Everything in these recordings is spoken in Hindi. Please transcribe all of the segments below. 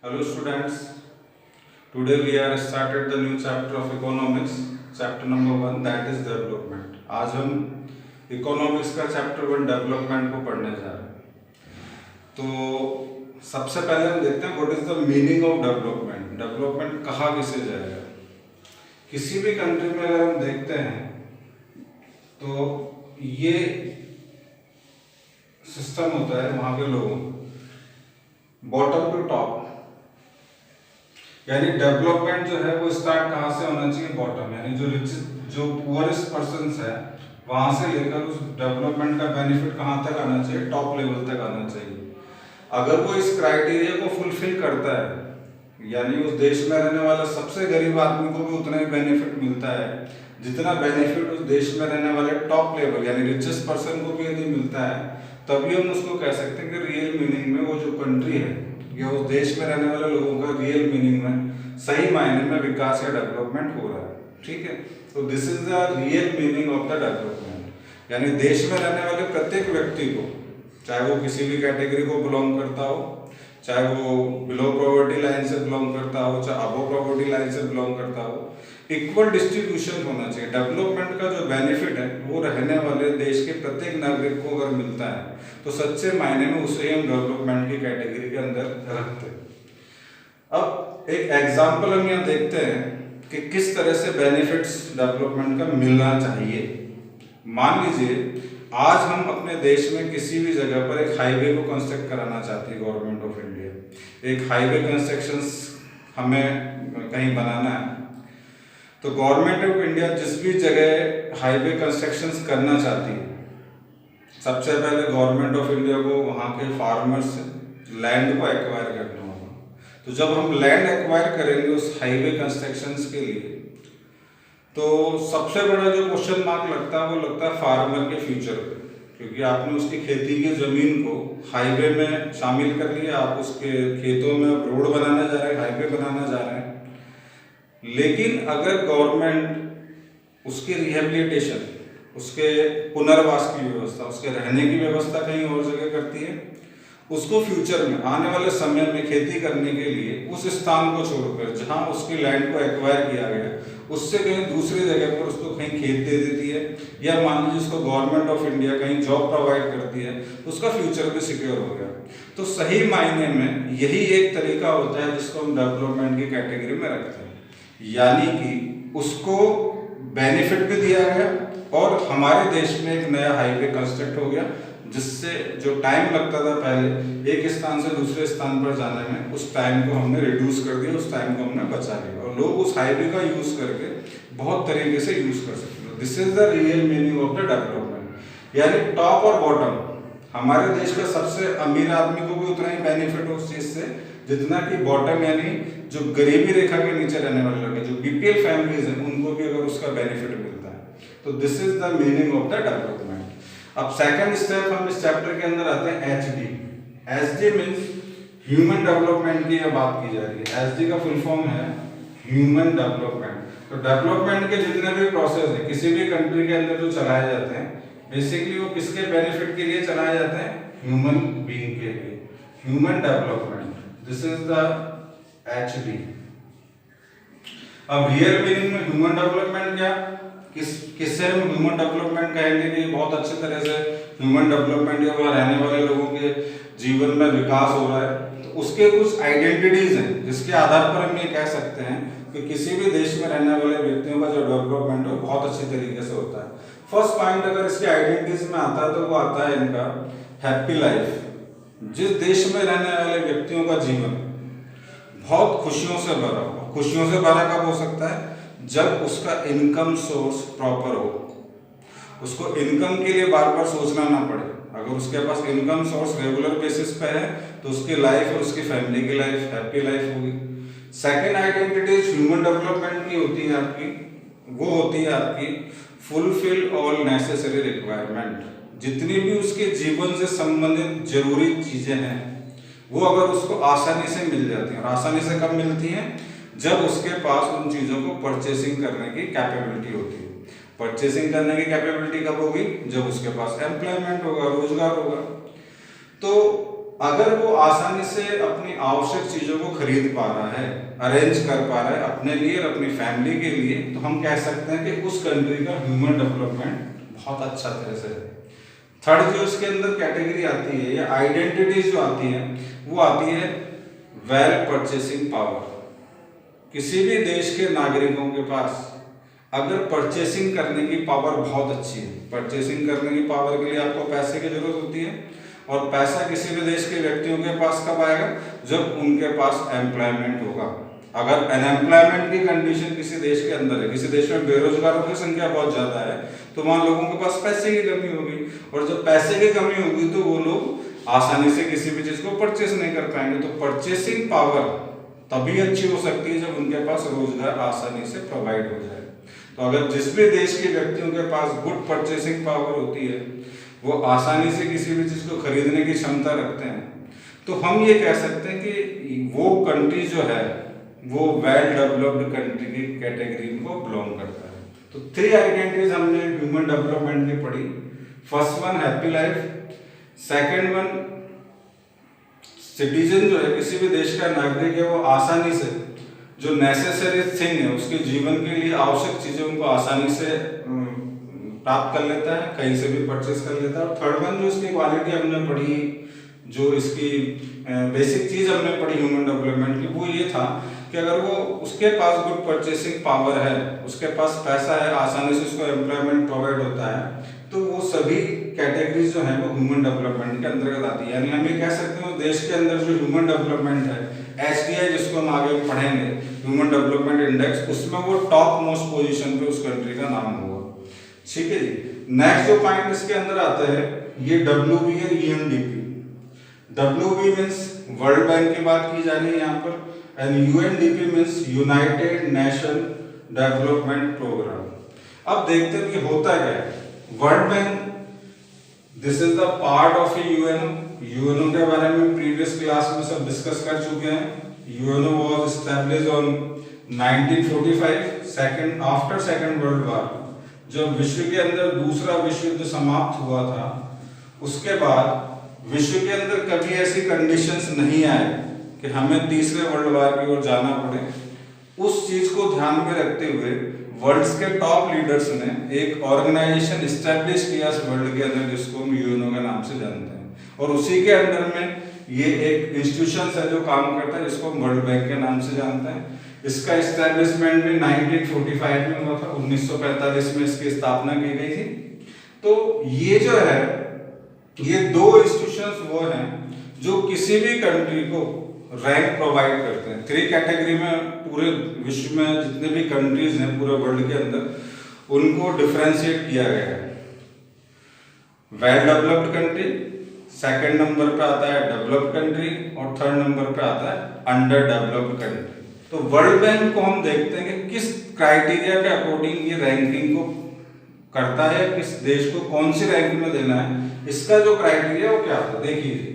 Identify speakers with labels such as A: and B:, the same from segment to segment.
A: Hello students, today we are started the new chapter of economics, chapter number 1 that is development. आज हम इकोनॉमिक्स का चैप्टर 1 डेवलपमेंट को पढ़ने जा रहे हैं। तो सबसे पहले हम देखते हैं what is the meaning of development. Development कहा किसे जाएगा। किसी भी कंट्री में अगर हम देखते हैं तो ये सिस्टम होता है वहां के लोगों बॉटम टू टॉप, यानी डेवलपमेंट जो है वो स्टार्ट कहाँ से होना चाहिए, बॉटम, यानी जो पुअरेस्ट पर्सन है वहां से लेकर उस डेवलपमेंट का बेनिफिट कहाँ तक आना चाहिए, टॉप लेवल तक आना चाहिए। अगर वो इस क्राइटेरिया को फुलफिल करता है, यानी उस देश में रहने वाला सबसे गरीब आदमी को भी उतना ही बेनिफिट मिलता है जितना बेनिफिट उस देश में रहने वाले टॉप लेवल यानी रिचेस्ट पर्सन को भी यदि मिलता है, तभी हम उसको कह सकते हैं कि रियल मीनिंग में वो जो कंट्री है या उस देश में रहने वाले लोगों का रियल मीनिंग में सही मायने में विकास या डेवलपमेंट हो रहा है। ठीक है, तो this is the real meaning of the development, यानी देश में रहने वाले प्रत्येक व्यक्ति को, चाहे वो किसी भी कैटेगरी को बिलोंग करता हो, चाहे वो बिलो पॉवर्टी लाइन से बिलोंग करता हो, चाहे अबो पॉवर्टी लाइन से बिलोंग करता हो, इक्वल डिस्ट्रीब्यूशन होना चाहिए। डेवलपमेंट का जो बेनिफिट है वो रहने वाले देश के प्रत्येक नागरिक को अगर मिलता है तो सच्चे मायने में उसे हम डेवलपमेंट की कैटेगरी के अंदर रखते हैं। अब एक एग्जांपल हम यहाँ देखते हैं कि किस तरह से बेनिफिट्स डेवलपमेंट का मिलना चाहिए। मान लीजिए आज हम अपने देश में किसी भी जगह पर एक हाईवे को कंस्ट्रक्ट कराना चाहती है गवर्नमेंट ऑफ इंडिया। एक हाईवे कंस्ट्रक्शन हमें कहीं बनाना है, तो गवर्नमेंट ऑफ इंडिया जिस भी जगह हाईवे कंस्ट्रक्शन करना चाहती है, सबसे पहले गवर्नमेंट ऑफ इंडिया को वहाँ के फार्मर्स से लैंड को एक्वायर करना होगा। तो जब हम लैंड एक्वायर करेंगे उस हाईवे कंस्ट्रक्शन के लिए, तो सबसे बड़ा जो क्वेश्चन मार्क लगता है वो लगता है फार्मर के फ्यूचर पे, क्योंकि आपने उसकी खेती की जमीन को हाईवे में शामिल कर लिया, आप उसके खेतों में रोड बनाने जा रहे हैं, हाईवे बनाना जा रहे हैं। लेकिन अगर गवर्नमेंट उसके रिहेबिलिटेशन, उसके पुनर्वास की व्यवस्था, उसके रहने की व्यवस्था कहीं और जगह करती है, उसको फ्यूचर में आने वाले समय में खेती करने के लिए उस स्थान को छोड़कर जहां उसकी लैंड को एक्वायर किया गया उससे कहीं दूसरी जगह पर उसको कहीं खेत दे देती है, या मान लीजिए उसको गवर्नमेंट ऑफ इंडिया कहीं जॉब प्रोवाइड करती है, उसका फ्यूचर भी सिक्योर हो गया। तो सही मायने में यही एक तरीका होता है जिसको हम डेवलपमेंट की कैटेगरी में रखते हैं, यानी कि उसको बेनिफिट भी दिया गया और हमारे देश में एक नया हाईवे कंस्ट्रक्ट हो गया, जिससे जो टाइम लगता था पहले एक स्थान से दूसरे स्थान पर जाने में, उस टाइम को हमने रिड्यूस कर दिया, उस टाइम को हमने बचा लिया और लोग उस हाईवे का यूज करके बहुत तरीके से यूज कर सकते हैं। This is the real meaning of the development, यानी टॉप और बॉटम, हमारे देश का सबसे अमीर आदमी को भी उतना ही बेनिफिट हो उस चीज से जितना कि बॉटम यानी जो गरीबी रेखा के नीचे रहने वाले लोग हैं, जो बीपीएल फैमिलीज हैं, उनको भी अगर उसका बेनिफिट मिलता है। तो this is the meaning of the development. अब सेकंड स्टेप हम इस चैप्टर के अंदर आते हैं HD. HD means human development की बात की जा रही है। एचडी का फुल फॉर्म है ह्यूमन डेवलपमेंट। तो डेवलपमेंट के जितने भी प्रोसेस है किसी भी कंट्री के अंदर जो चलाए जाते हैं, बेसिकली वो किसके बेनिफिट के लिए चलाए जाते हैं, ह्यूमन बीइंग के लिए, human development. This is the HD. अब रियल मीनिंग में ह्यूमन डेवलपमेंट क्या, किससे हम ह्यूमन डेवलपमेंट कहेंगे कि बहुत अच्छी तरह से ह्यूमन डेवलपमेंट या वहाँ रहने वाले लोगों के जीवन में विकास हो रहा है। तो उसके कुछ आइडेंटिटीज हैं जिसके आधार पर हम ये कह सकते हैं कि किसी भी देश में रहने वाले व्यक्तियों का जो डेवलपमेंट है बहुत अच्छी तरीके से होता है। फर्स्ट पॉइंट अगर इसके आइडेंटिटीज में आता है तो वो आता है इनका हैप्पी लाइफ। जिस देश में रहने वाले व्यक्तियों का जीवन बहुत खुशियों से भरा हो, खुशियों से भरा कब हो सकता है, जब उसका इनकम सोर्स प्रॉपर हो, उसको इनकम के लिए बार बार सोचना ना पड़े। अगर उसके पास इनकम सोर्स रेगुलर बेसिस पे है तो उसकी लाइफ और उसकी फैमिली की लाइफ हैप्पी लाइफ होगी। सेकेंड आइडेंटिटी ह्यूमन डेवलपमेंट की होती है आपकी, वो होती है आपकी फुलफिल ऑल नेसेसरी रिक्वायरमेंट। जितनी भी उसके जीवन से संबंधित जरूरी चीजें हैं वो अगर उसको आसानी से मिल जाती हैं, और आसानी से कब मिलती हैं, जब उसके पास उन चीजों को परचेसिंग करने की कैपेबिलिटी होती है। परचेसिंग करने की कैपेबिलिटी कब होगी, जब उसके पास एम्प्लॉयमेंट होगा, रोजगार होगा। तो अगर वो आसानी से अपनी आवश्यक चीजों को खरीद पा रहा है, अरेंज कर पा रहा है अपने लिए और अपनी फैमिली के लिए, तो हम कह सकते हैं कि उस कंट्री का ह्यूमन डेवलपमेंट बहुत अच्छा तरह से है। थर्ड जो इसके अंदर कैटेगरी आती है या आइडेंटिटीज जो आती है वो आती है वेल परचेसिंग पावर। किसी भी देश के नागरिकों के पास अगर परचेसिंग करने की पावर बहुत अच्छी है, परचेसिंग करने की पावर के लिए आपको पैसे की जरूरत होती है, और पैसा किसी भी देश के व्यक्तियों के पास कब आएगा, जब उनके पास एम्प्लॉयमेंट होगा। अगर अनएम्प्लॉयमेंट की कंडीशन किसी देश के अंदर है, किसी देश में बेरोजगारों की संख्या बहुत ज्यादा है, तो वहां लोगों के पास पैसे की कमी होगी, और जब पैसे की कमी होगी तो वो लोग आसानी से किसी भी चीज को परचेस नहीं कर पाएंगे। तो परचेसिंग पावर तभी अच्छी हो सकती है जब उनके पास रोजगार आसानी से प्रोवाइड हो जाए। तो अगर जिस भी देश के व्यक्तियों के पास गुड परचेसिंग पावर होती है, वो आसानी से किसी भी चीज को खरीदने की क्षमता रखते हैं, तो हम ये कह सकते हैं कि वो कंट्री जो है वो वेल डेवलप्ड कंट्री की कैटेगरी को बिलोंग करता है। तो 3 आइडेंटिटीज हमने ह्यूमन डेवलपमेंट की पढ़ी। First one happy life, second one citizen जो है किसी भी देश का नागरिक है वो आसानी से जो नेसेसरी थिंग है उसके जीवन के लिए आवश्यक चीजें उनको आसानी से प्राप्त कर लेता है, कहीं से भी परचेस कर लेता है। और थर्ड वन जो इसकी क्वालिटी हमने पढ़ी, जो इसकी बेसिक चीज हमने पढ़ी ह्यूमन डेवलपमेंट की, वो ये था कि अगर वो उसके पास गुड परचेसिंग पावर है, उसके पास पैसा है, आसानी से उसको एम्प्लॉयमेंट प्रोवाइड होता है, तो वो सभी कैटेगरीज जो है वो ह्यूमन डेवलपमेंट के अंतर्गत आती है। यानी हम ये कह सकते हैं देश के अंदर जो ह्यूमन डेवलपमेंट है, HDI जिसको हम आगे पढ़ेंगे, ह्यूमन डेवलपमेंट इंडेक्स, उसमें वो टॉप मोस्ट पोजीशन पे उस कंट्री का नाम होगा। ठीक है जी। नेक्स्ट जो पॉइंट इसके अंदर आता है ये WB है, UNDP। WB means World Bank की बात की जा रही है यहाँ पर, एंड UNDP means United Nation Development Programme. अब देखते हैं कि होता क्या है। World Bank this is the part of a UNO के बारे में प्रीवियस क्लास में सब डिस्कस कर चुके हैं। UNO was established on 1945 after second world war. जब विश्व के अंदर दूसरा विश्व युद्ध समाप्त हुआ था, उसके बाद विश्व के अंदर कभी ऐसी कंडीशंस नहीं आए कि हमें तीसरे वर्ल्ड वॉर की ओर जाना पड़े। उस चीज को ध्यान में रखते हुए वर्ल्ड के टॉप लीडर्स ने एक ऑर्गेनाइजेशन एस्टैब्लिश किया इस वर्ल्ड के अंदर, जिसको हम यूएनओ के नाम से जानते हैं, और उसी के अंदर में ये एक इंस्टीट्यूशन है जो काम करता है, जिसको हम वर्ल्ड बैंक के नाम से जानते हैं। इसका एस्टैब्लिशमेंट भी 1945 में हुआ था, 1945 में इसकी स्थापना की गई थी। तो ये जो है ये 2 इंस्टीट्यूशंस वो हैं जो किसी भी कंट्री को रैंक प्रोवाइड करते हैं। 3 कैटेगरी में पूरे विश्व में जितने भी कंट्रीज हैं पूरे वर्ल्ड के अंदर उनको डिफरेंशिएट किया गया है। Well developed country, second number पे आता है डेवलप्ड कंट्री, और थर्ड नंबर पे आता है अंडर डेवलप्ड कंट्री। तो वर्ल्ड बैंक को हम देखते हैं कि किस क्राइटेरिया के अकॉर्डिंग ये रैंकिंग को करता है, किस देश को कौन सी रैंक में देना है, इसका जो क्राइटेरिया वो क्या होता है। देखिए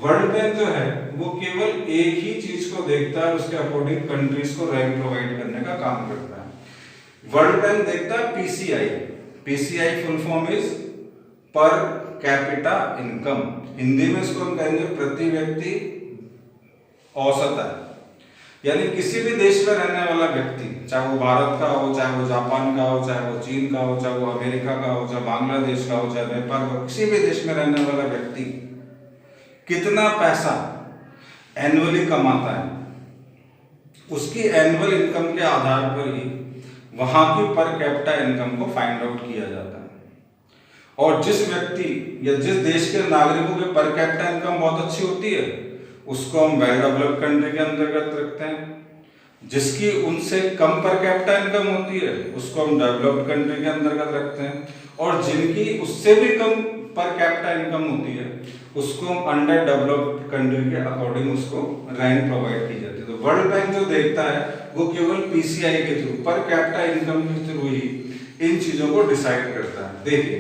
A: वर्ल्ड बैंक जो है वो केवल एक ही चीज को देखता है, उसके अकॉर्डिंग कंट्रीज को रैंक प्रोवाइड करने का काम करता है। वर्ल्ड बैंक देखता है PCI full form is per capita income, Hindi में इसको हम कहेंगे प्रति व्यक्ति औसत है। यानी किसी भी देश में रहने वाला व्यक्ति, चाहे वो भारत का हो, चाहे वो जापान का हो, चाहे वो चीन का हो, चाहे वो अमेरिका का हो, चाहे बांग्लादेश का हो, चाहे नेपाल का, किसी भी देश में रहने वाला व्यक्ति कितना पैसा एनुअली कमाता है, उसकी एनुअल इनकम के आधार पर ही वहां की पर कैपिटा इनकम को फाइंड आउट किया जाता है। और जिस व्यक्ति या जिस देश के नागरिकों की पर कैपिटा इनकम बहुत अच्छी होती है उसको हम वेल डेवलप्ड कंट्री के अंतर्गत रखते हैं। जिसकी उनसे कम पर कैपिटा इनकम होती है उसको हम डेवलप्ड कंट्री के अंतर्गत रखते हैं, और जिनकी उससे भी कम पर कैपिटा इनकम होती है उसको हम अंडर डेवलप्ड कंट्री के अकॉर्डिंग उसको रैंक प्रोवाइड की जाती है। तो वर्ल्ड बैंक जो देखता है वो केवल PCI के थ्रू, पर कैपिटा इनकम के थ्रू ही इन चीजों को डिसाइड करता है। देखिए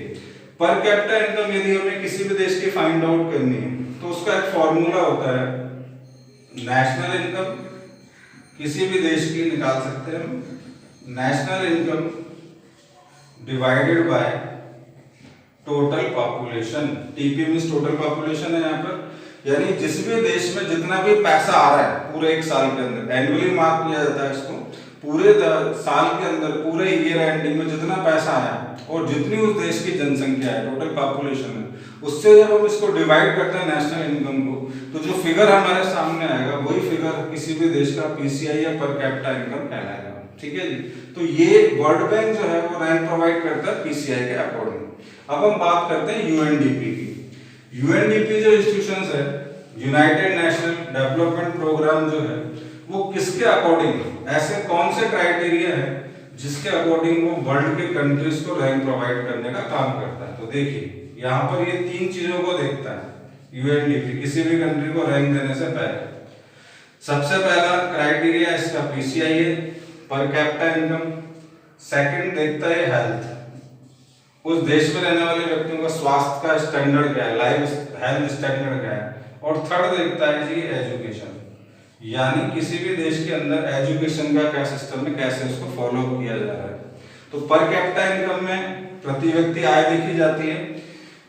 A: पर कैपिटा इनकम यदि हमें किसी भी देश की फाइंड आउट करनी है तो उसका एक फॉर्मूला होता है, नेशनल इनकम किसी भी देश की निकाल सकते हैं हम, national income divided by total population. TP means total population है यहाँ पर, यानी जिस भी देश में जितना भी पैसा आ रहा है पूरे एक साल के अंदर, एनुअली मार्क किया जाता है इसको, पूरे साल के अंदर पूरे ईयर एंडिंग में जितना पैसा आया और जितनी उस देश की जनसंख्या है, टोटल पॉपुलेशन है, उससे जब हम इसको डिवाइड करते हैं नेशनल इनकम को, तो जो फिगर हमारे सामने आएगा वही फिगर किसी भी देश का पीसीआई या पर कैपिटा इनकम कहलाएगा। ठीक है जी। तो ये वर्ल्ड बैंक जो है वो रैंक प्रोवाइड करता है पीसीआई के अकॉर्डिंग। अब हम बात करते हैं यूएनडीपी की। यूएनडीपी जो इंस्टीट्यूशंस है, यूनाइटेड नेशनल डेवलपमेंट प्रोग्राम जो है, वो किसके अकॉर्डिंग, ऐसे कौन से क्राइटेरिया है जिसके अकॉर्डिंग वो वर्ल्ड के कंट्रीज को रैंक प्रोवाइड करने का काम करता है। तो देखिए यहाँ पर ये 3 चीजों को देखता है यूएनडीपी किसी भी कंट्री को रैंक देने से पहले। सबसे पहला क्राइटेरिया इसका पीसीआई है, पर कैपिटा इनकम। सेकंड देखता है हेल्थ, उस देश में रहने वाले व्यक्तियों का स्वास्थ्य का स्टैंडर्ड क्या है, लाइफ हेल्थ स्टैंडर्ड क्या है। और थर्ड देखता है जी एजुकेशन, यानी किसी भी देश के अंदर एजुकेशन का क्या सिस्टम है, कैसे उसको फॉलो किया जा रहा है। तो पर कैपिटा इनकम में प्रति व्यक्ति आय देखी जाती है,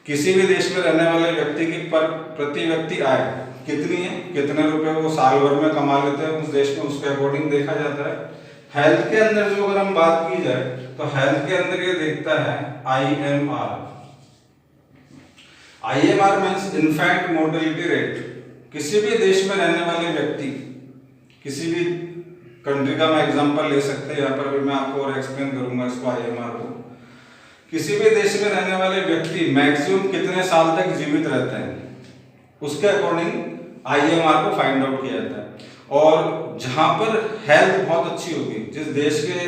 A: किसी भी देश में रहने वाले व्यक्ति की पर प्रति व्यक्ति आय कितनी है, कितने रुपए वो साल भर में कमा लेते हैं उस देश में, उसके अकॉर्डिंग देखा जाता है। हेल्थ के अंदर जो अगर हम बात की जाए तो हेल्थ के अंदर ये देखता है IMR. IMR means infant mortality rate. किसी भी देश में रहने वाले व्यक्ति, किसी भी कंट्री का मैं एग्जांपल ले सकते हैं, यहाँ पर भी मैं आपको और एक्सप्लेन करूंगा इसको आईएमआर को। किसी भी देश में रहने वाले व्यक्ति मैक्सिमम कितने साल तक जीवित रहते हैं, उसके अकॉर्डिंग आईएमआर को फाइंड आउट किया जाता है। और जहां पर हेल्थ बहुत अच्छी होगी, जिस देश के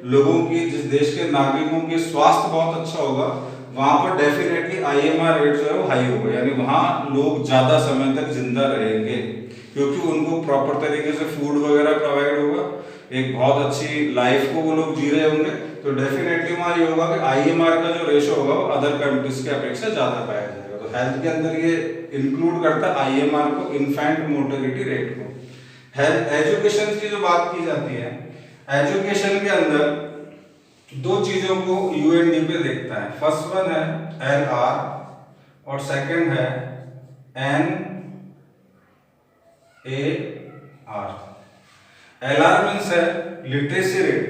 A: लोगों की, जिस देश के नागरिकों की स्वास्थ्य बहुत अच्छा होगा, वहां पर डेफिनेटली आईएमआर रेट जो है वो हाई होगा, यानी वहां लोग ज्यादा समय तक जिंदा रहेंगे क्योंकि उनको प्रॉपर तरीके से फूड वगैरह प्रोवाइड होगा, एक बहुत अच्छी लाइफ को वो लोग जी रहे होंगे। तो डेफिनेटली वहां ये होगा कि आईएमआर का जो रेशो होगा वो अदर कंट्रीज के अपेक्षा ज्यादा पाया जाएगा। तो हेल्थ के अंदर ये इंक्लूड करता है आईएमआर को, इन्फेंट मोर्टेलिटी रेट को। हेल्थ एजुकेशन की जो बात की जाती है, एजुकेशन के अंदर 2 चीजों को यूएनडीपी देखता है। फर्स्ट वन है एलआर और सेकंड है एनएआर। एलआर मींस है लिटरेसी रेट,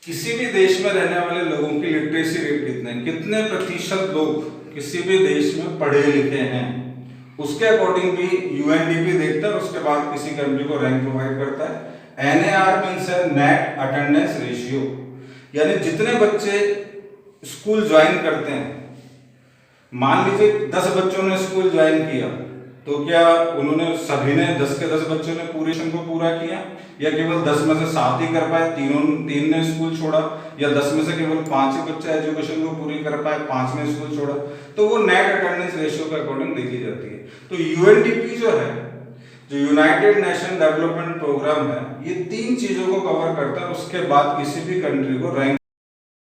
A: किसी भी देश में रहने वाले लोगों की लिटरेसी रेट कितने प्रतिशत लोग किसी भी देश में पढ़े लिखे हैं, उसके अकॉर्डिंग भी यूएनडीपी देखता है, उसके बाद किसी कंट्री को रैंक प्रोवाइड करता है। एनएआर मींस है नेट अटेंडेंस रेशियो, यानी जितने बच्चे स्कूल ज्वाइन करते हैं, मान लीजिए 10 बच्चों ने स्कूल ज्वाइन किया, तो क्या उन्होंने सभी ने 10 के 10 बच्चों ने पूरे मिशन को पूरा किया, या केवल 10 में से 7 ही कर पाए, 3 ने स्कूल छोड़ा, या 10 में से केवल 5 ही बच्चे एजुकेशन को पूरी कर पाए, 5 ने स्कूल छोड़ा। तो वो नेट अटेंडेंस रेशियो के अकॉर्डिंग देखी जाती है। तो यूएनडीपी जो है, जो यूनाइटेड नेशन डेवलपमेंट प्रोग्राम है, ये 3 चीजों को कवर करता है, उसके बाद किसी भी कंट्री को रैंक